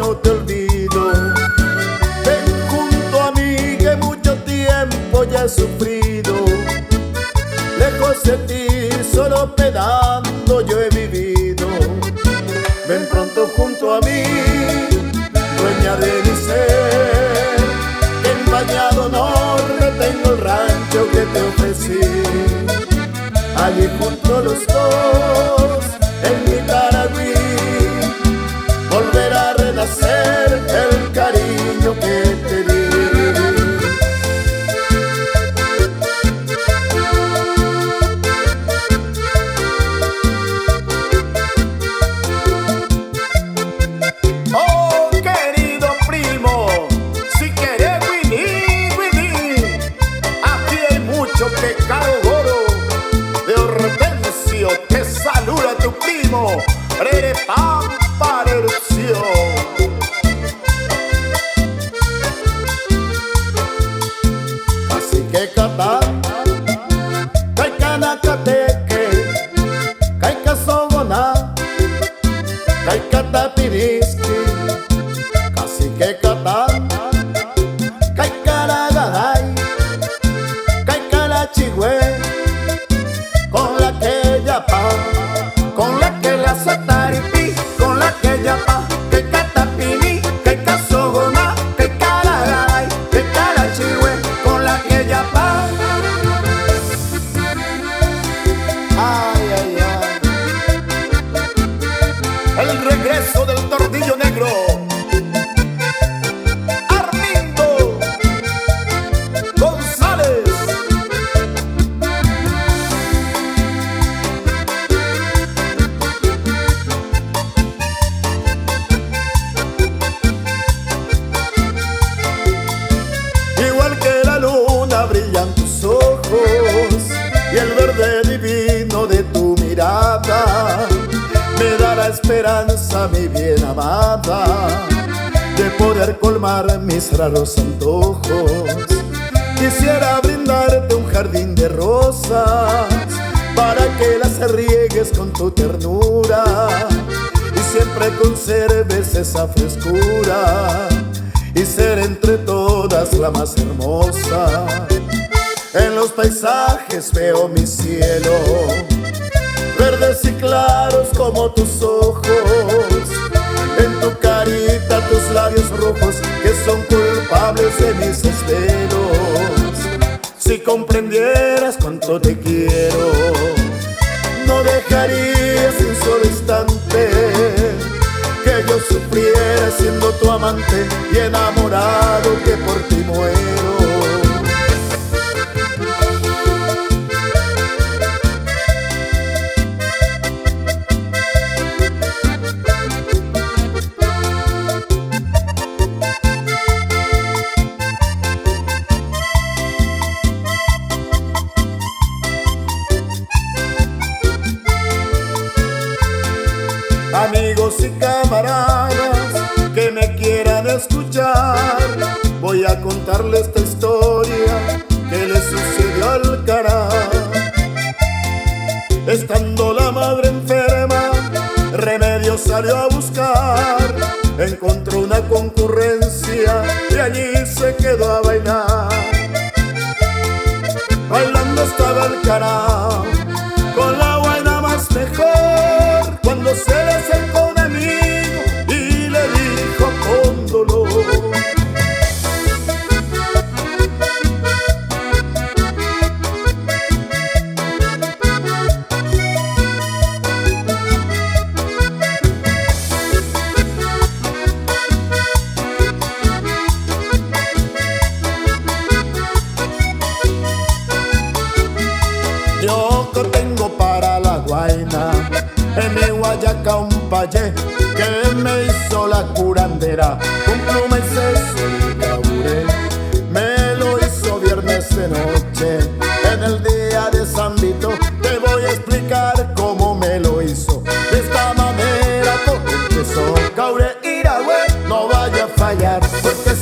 no te olvido. Ven junto a mí que mucho tiempo ya he sufrido. Lejos de ti, solo penando yo he vivido. Ven pronto junto a mí, dueña de mi ser, que en bañado norte tengo el rancho que te ofrecí. Allí junto a los dos, en mi Taragüí, volverá a renacer el cariño que te di. Oh, querido primo, si querés Winnie, aquí hay mucho pecado gordo. De Hortensio te saluda tu primo, Pampa erupción. Así que Catá, Caicanacateque, Caicasogoná, Caicatapirisqui, Cacique Catá, Caicaragaday, Caicarachigüe, con la que yapa, Con la que la sataripi, con la que yapa, que catapini, que casogona, que caragaray, que carachihue, con la que yapa. ay, ay, ay. El regreso del tordillo negro, Armindo González. Igual que la luna brillan tus ojos y el verde divino de tu mirada me da la esperanza, mi bien amada, de poder colmar mis raros antojos. Quisiera brindarte un jardín de rosas para que las riegues con tu ternura y siempre conserves esa frescura y ser entre todas la más hermosa. En los paisajes veo mi cielo, verdes y claros como tus ojos. En tu carita tus labios rojos que son culpables de mis desvelos. Si comprendieras cuánto te quiero, no dejarías un solo instante que yo sufriera siendo tu amante y enamorado que por ti muero. Amigos y camaradas que me quieran escuchar, voy a contarles esta historia que le sucedió al Cará. Estando la madre enferma, remedio salió a buscar, encontró una concurrencia y allí se quedó a bailar. Bailando estaba el Cará con la guaina más mejor, cuando se le acercó un amigo y le dijo con dolor: yo que tengo para la guaina en mi guayaca un payé que me hizo la curandera con pluma y seso y caburé. Me lo hizo viernes de noche en el día de San Vito. Te voy a explicar cómo me lo hizo. De esta manera todo empezó. Caure Iragüe, no vaya a fallar, porque